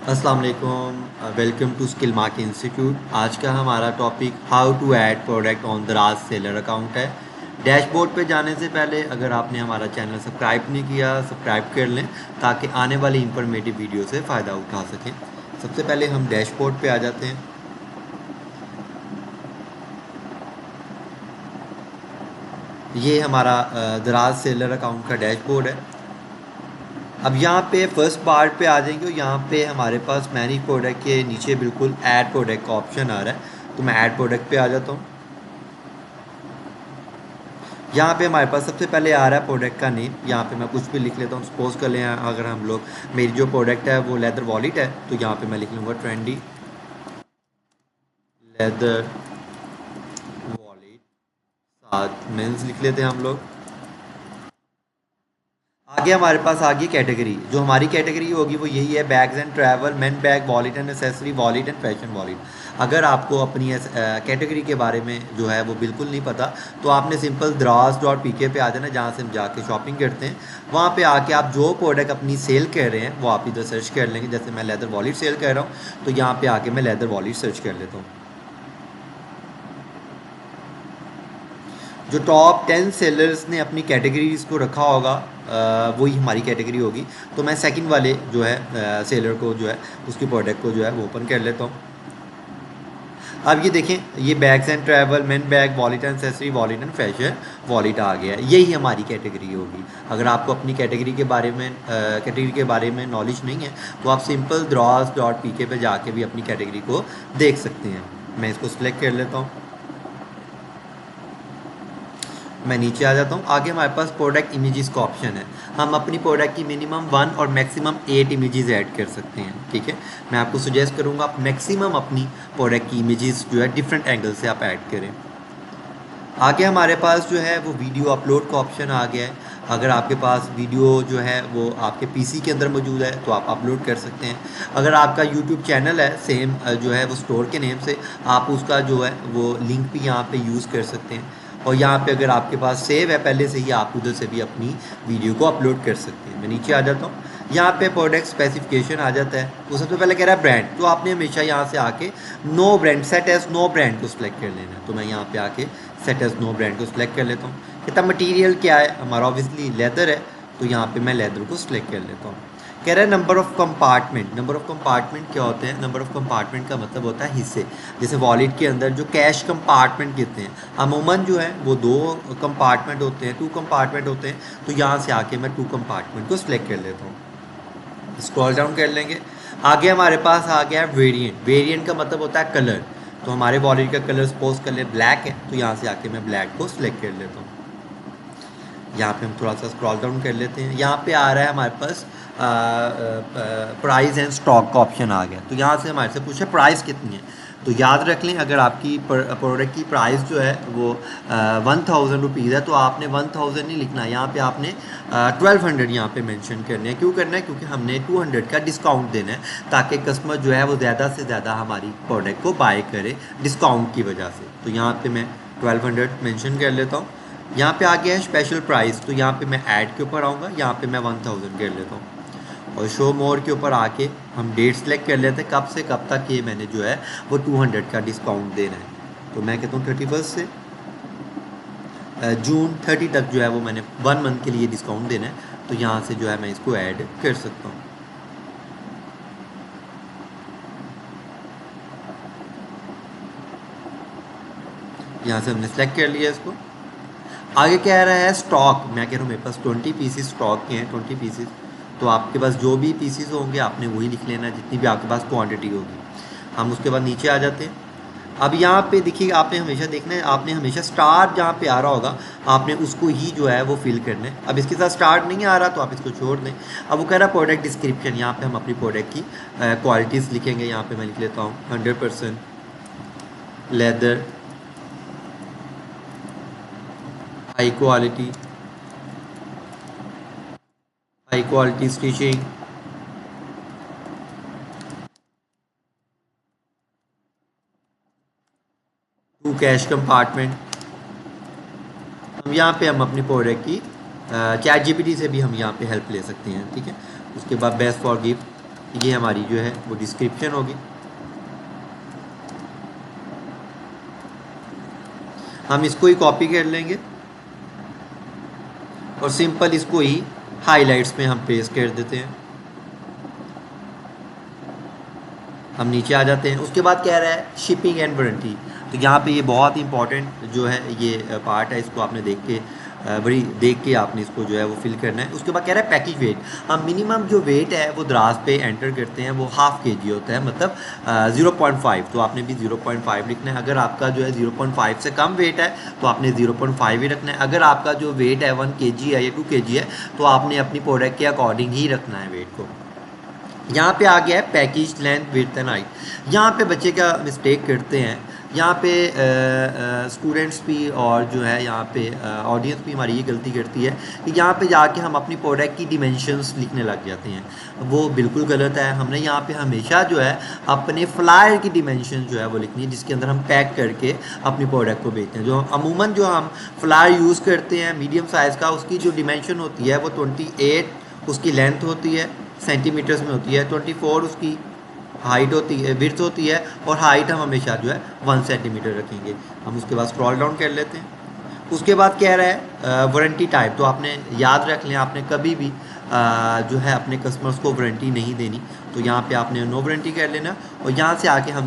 अस्सलाम वालेकुम, welcome to skill mark institute. आज का हमारा topic how to add product on Daraz seller account है। डैशबोर्ड पे जाने से पहले अगर आपने हमारा चैनल सब्सक्राइब नहीं किया, सब्सक्राइब कर लें ताकि आने वाली इंफॉर्मेटिव वीडियो से फ़ायदा उठा सकें। सबसे पहले हम डैशबोर्ड पे आ जाते हैं। ये हमारा दराज सेलर अकाउंट का डैशबोर्ड है। अब यहाँ पे फर्स्ट पार्ट पे आ जाएंगे और यहाँ पे हमारे पास मैनेज प्रोडक्ट के नीचे बिल्कुल ऐड प्रोडक्ट का ऑप्शन आ रहा है, तो मैं ऐड प्रोडक्ट पे आ जाता हूँ। यहाँ पे हमारे पास सबसे पहले आ रहा है प्रोडक्ट का नेम। यहाँ पे मैं कुछ भी लिख लेता हूँ। सपोज कर लें अगर हम लोग, मेरी जो प्रोडक्ट है वो लेदर वॉलेट है, तो यहाँ पे मैं लिख लूँगा ट्रेंडी लेदर वॉलेट, साथ मेंस लिख लेते हैं हम लोग। आगे हमारे पास आ गई कैटेगरी। जो हमारी कैटेगरी होगी वो यही है, bags and travel, men bag, wallet and accessory, wallet and fashion wallet. अगर आपको अपनी कैटेगरी के बारे में जो है वो बिल्कुल नहीं पता, तो आपने सिंपल द्रास.pk पे आ जाना, जहाँ से हम जाके शॉपिंग करते हैं। वहाँ पे आके आप जो प्रोडक्ट अपनी सेल कर रहे हैं वो आप इधर सर्च कर लेंगे। जैसे मैं लेदर वॉलेट सेल कर रहा हूँ, तो यहाँ पे आके मैं लेदर वॉलेट सर्च कर लेता हूँ। जो टॉप 10 सेलर्स ने अपनी कैटेगरीज को रखा होगा, वही हमारी कैटेगरी होगी। तो मैं सेकंड वाले जो है सेलर को जो है उसकी प्रोडक्ट को जो है वो ओपन कर लेता हूँ। अब ये देखें, ये bags and travel, men bag, wallet and accessory, wallet and fashion wallet आ गया है। यही हमारी कैटेगरी होगी। अगर आपको अपनी कैटेगरी के बारे में नॉलेज नहीं है, तो आप सिंपल द्रास.pk पे जाके भी अपनी कैटेगरी को देख सकते हैं। मैं इसको सिलेक्ट कर लेता हूँ। मैं नीचे आ जाता हूँ। आगे हमारे पास प्रोडक्ट इमेजेस का ऑप्शन है। हम अपनी प्रोडक्ट की मिनिमम 1 और मैक्सिमम 8 इमेजेस ऐड कर सकते हैं। ठीक है, मैं आपको सुजेस्ट करूँगा आप मैक्सिमम अपनी प्रोडक्ट की इमेजेस जो है डिफरेंट एंगल से आप ऐड करें। आगे हमारे पास जो है वो वीडियो अपलोड का ऑप्शन आ गया है। अगर आपके पास वीडियो जो है वो आपके पीसी के अंदर मौजूद है तो आप अपलोड कर सकते हैं। अगर आपका यूट्यूब चैनल है सेम जो है वो स्टोर के नेम से, आप उसका जो है वो लिंक भी यहाँ पे यूज़ कर सकते हैं। और यहाँ पे अगर आपके पास सेव है पहले से ही, आप उधर से भी अपनी वीडियो को अपलोड कर सकते हैं। मैं नीचे आ जाता हूँ। यहाँ पे प्रोडक्ट स्पेसिफिकेशन आ जाता है। तो सबसे पहले कह रहा है ब्रांड, तो आपने हमेशा यहाँ से आके no brand, set as no brand को सिलेक्ट कर लेना है। तो मैं यहाँ पे आके सेट एज नो ब्रांड को सिलेक्ट कर लेता हूँ। कितना मटीरियल क्या है हमारा, ऑब्वियसली लेदर है, तो यहाँ पे मैं लेदर को सिलेक्ट कर लेता हूँ। कह रहा है number of compartment. Number of compartment क्या होते हैं? नंबर ऑफ़ कंपार्टमेंट का मतलब होता है हिस्से। जैसे वॉलेट के अंदर जो कैश कंपार्टमेंट कहते हैं, अमूमन जो है वो 2 कंपार्टमेंट होते हैं, 2 कंपार्टमेंट होते हैं। तो यहाँ से आके मैं 2 कंपार्टमेंट को सिलेक्ट कर लेता हूँ। स्क्रॉल डाउन कर लेंगे। आगे हमारे पास आ गया है वेरिएंट। वेरिएंट का मतलब होता है कलर। तो हमारे वॉलेट का कलर सपोज कर ले ब्लैक है, तो यहाँ से आके मैं ब्लैक को सिलेक्ट कर लेता हूँ। यहाँ पे हम थोड़ा सा स्क्रॉल डाउन कर लेते हैं। यहाँ पे आ रहा है हमारे पास प्राइस एंड स्टॉक का ऑप्शन आ गया। तो यहाँ से हमारे से पूछे प्राइस कितनी है। तो याद रख लें, अगर आपकी प्रोडक्ट की प्राइस जो है वो 1000 रुपीज़ है, तो आपने 1000 नहीं लिखना है, यहाँ पे आपने 1200 यहाँ पे मेंशन करने हैं। क्यों करना है? क्योंकि हमने 200 का डिस्काउंट देना है, ताकि कस्टमर जो है वो ज़्यादा से ज़्यादा हमारी प्रोडक्ट को बाय करे डिस्काउंट की वजह से। तो यहाँ पे मैं 1200 मेंशन कर लेता हूँ। यहाँ पे आ गया है स्पेशल प्राइस, तो यहाँ पे मैं ऐड के ऊपर आऊँगा, यहाँ पे मैं 1000 कर लेता हूँ। और शो मोर के ऊपर आके हम डेट सेलेक्ट कर लेते हैं, कब से कब तक ये मैंने जो है वो 200 का डिस्काउंट देना है। तो मैं कहता हूँ 31 से जून 30 तक जो है वो मैंने 1 मंथ के लिए डिस्काउंट देना है। तो यहाँ से जो है मैं इसको ऐड कर सकता हूँ। यहाँ से हमने सेलेक्ट कर लिया इसको। आगे कह रहा है स्टॉक। मैं कह रहा हूँ मेरे पास 20 पीसीस स्टॉक के हैं, 20 पीसीस। तो आपके पास जो भी पीसीस होंगे आपने वही लिख लेना, जितनी भी आपके पास क्वांटिटी होगी। हम उसके बाद नीचे आ जाते हैं। अब यहाँ पे देखिए, आपने हमेशा देखना है, आपने हमेशा स्टार जहाँ पे आ रहा होगा आपने उसको ही जो है वो फिल करना है। अब इसके साथ स्टार नहीं आ रहा तो आप इसको छोड़ दें। अब वो कह रहा है प्रोडक्ट डिस्क्रिप्शन। यहाँ पे हम अपनी प्रोडक्ट की क्वालिटीज़ लिखेंगे। यहाँ पे मैं लिख लेता हूँ 100% leather, high quality, high quality stitching, two cash compartment. हम यहाँ पे हम अपनी प्रोडक्ट की चैट जीपीटी से भी हम यहाँ पे हेल्प ले सकते हैं। ठीक है, उसके बाद बेस्ट फॉर गिफ्ट, ये हमारी जो है वो डिस्क्रिप्शन होगी। हम इसको ही कॉपी कर लेंगे और सिंपल इसको ही हाइलाइट्स में हम पेस्ट कर देते हैं। हम नीचे आ जाते हैं। उसके बाद कह रहा है शिपिंग एंड वारंटी। तो यहाँ पे ये बहुत ही इंपॉर्टेंट जो है ये पार्ट है, इसको आपने बड़ी देख के आपने इसको जो है वो फिल करना है। उसके बाद कह रहा है पैकेज वेट। हम मिनिमम जो वेट है वो दराज पे एंटर करते हैं, वो हाफ kg होता है, मतलब 0.5। तो आपने भी 0.5 लिखना है। अगर आपका जो है 0.5 से कम वेट है तो आपने 0.5 ही रखना है। अगर आपका जो वेट है 1 kg है या 2 kg है तो आपने अपनी प्रोडक्ट के अकॉर्डिंग ही रखना है वेट को। यहाँ पे आ गया है package length width and height. यहाँ पे बच्चे क्या मिस्टेक करते हैं, यहाँ पे स्टूडेंट्स भी और जो है यहाँ पे ऑडियंस भी हमारी ये गलती करती है कि यहाँ पे जाके हम अपनी प्रोडक्ट की डिमेंशंस लिखने लग जाते हैं। वो बिल्कुल गलत है। हमने यहाँ पे हमेशा जो है अपने फ्लायर की डिमेंशन जो है वो लिखनी है, जिसके अंदर हम पैक करके अपनी प्रोडक्ट को बेचते हैं। जो अमूमन जो हम फ्लायर यूज़ करते हैं मीडियम साइज़ का, उसकी जो डिमेंशन होती है वो 28 उसकी लेंथ होती है, सेंटीमीटर्स में होती है, 24 उसकी हाइट होती है, विड्थ होती है, और हाइट हम हमेशा जो है 1 सेंटीमीटर रखेंगे। हम उसके बाद स्क्रॉल डाउन कर लेते हैं। उसके बाद कह रहा है वारंटी टाइप। तो आपने याद रख लें, आपने कभी भी जो है अपने कस्टमर्स को वारंटी नहीं देनी। तो यहाँ पे आपने नो वारंटी कर लेना और यहाँ से आके हम